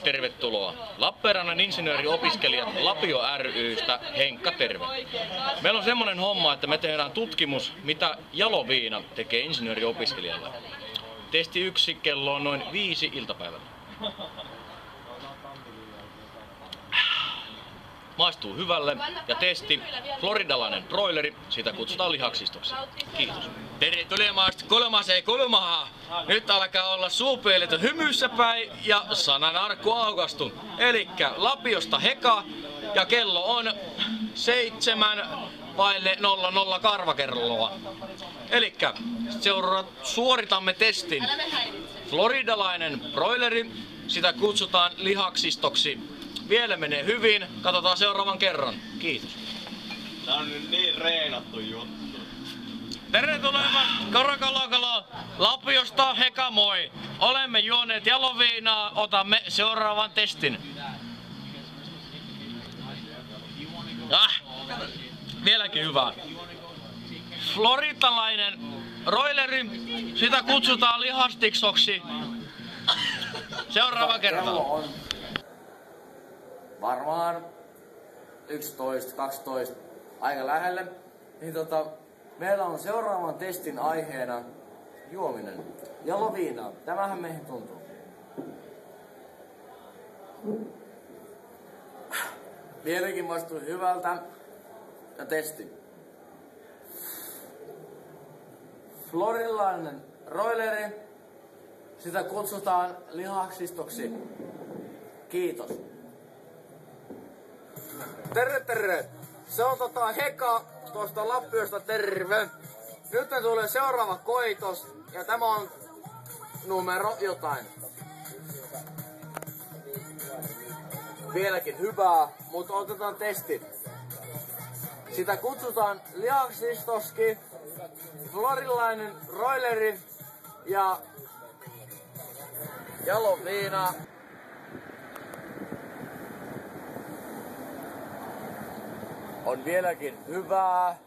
Tervetuloa. Lappeenrannan insinööriopiskelijat Lapio ry:stä Henkka, terve. Meillä on semmonen homma, että me tehdään tutkimus, mitä jaloviina tekee insinööriopiskelijalle. Testi 1 kello on noin 5 iltapäivällä. Maistuu hyvälle ja testi floridalainen broileri, sitä kutsutaan lihaksistoksi. Kiitos. Tervetuloa kolmaseen. Nyt alkaa olla suupeilitön hymyssä päin ja sananarkku aukastu. Elikkä Lapiosta Heka ja kello on 7:00 karvakerroa. Elikkä suoritamme testin. Floridalainen broileri, sitä kutsutaan lihaksistoksi. Vielä menee hyvin, katsotaan seuraavan kerran. Kiitos. Tää on nyt niin reenattu juttu. Tervetuloa Karakalakalo Lapiosta, Heka moi! Olemme juoneet jaloviinaa, otamme seuraavan testin. Vieläkin hyvä. Floridalainen broileri, sitä kutsutaan lihastiksoksi. Seuraava kerta. Varmaan 11, 12, aika lähelle. Niin meillä on seuraavan testin aiheena juominen. Jaloviinaa. Tämähän meihin tuntuu. Vieläkin maistuu hyvältä. Ja testi. Floridalainen broileri. Sitä kutsutaan lihaksistoksi. Kiitos. Terve! Se on Heka tuosta Lappiosta, terve! Nyt tulee seuraava koitos ja tämä on numero jotain. Vieläkin hyvää, mutta otetaan testi. Sitä kutsutaan lihaksistoski, floridalainen broileri ja jaloviina. On vieläkin hyvää.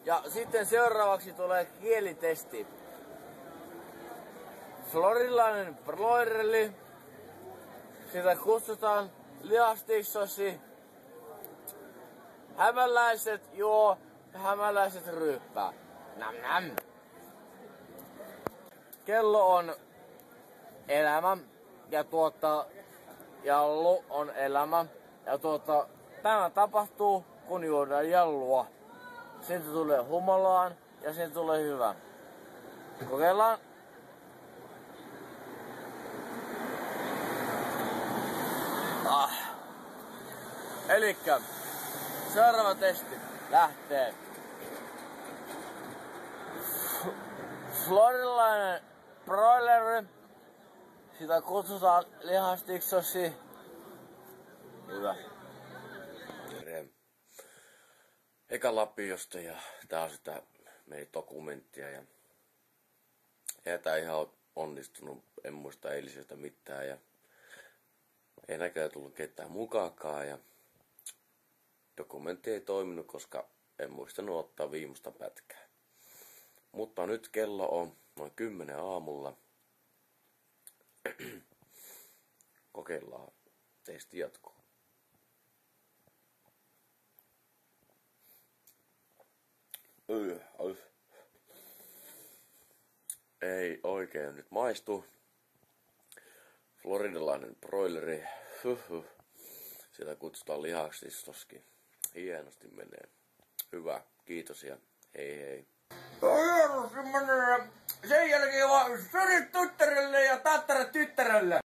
Ja sitten seuraavaksi tulee kielitesti. Floridalainen broileri. Sitä kutsutaan lihastiksoksi. Hämäläiset juo ja hämäläiset ryyppää. Nam nam. Kello on elämä ja jallu on elämä ja tämä tapahtuu, kun juodaan jallua. Siitä tulee humalaan ja siitä tulee hyvä. Kokeillaan. Elikkä seuraava testi lähtee. Floridalainen broileri. Sitä kutsutaan lihastiksoksi. Hyvä. Eka Lapiosta ja tää on sitä meidän dokumenttia ja tää ihan onnistunut, en muista eilisestä mitään ja ei näköjään tullut ketään mukaakaan ja dokumentti ei toiminut, koska en muistanut ottaa viimeistä pätkää. Mutta nyt kello on noin 10 aamulla. Kokeillaan, testi jatkuu. Ei oikein nyt maistu. Floridalainen broileri. Sitä kutsutaan lihaksistoski. Hienosti menee. Hyvä, kiitos ja hei hei. Hienosti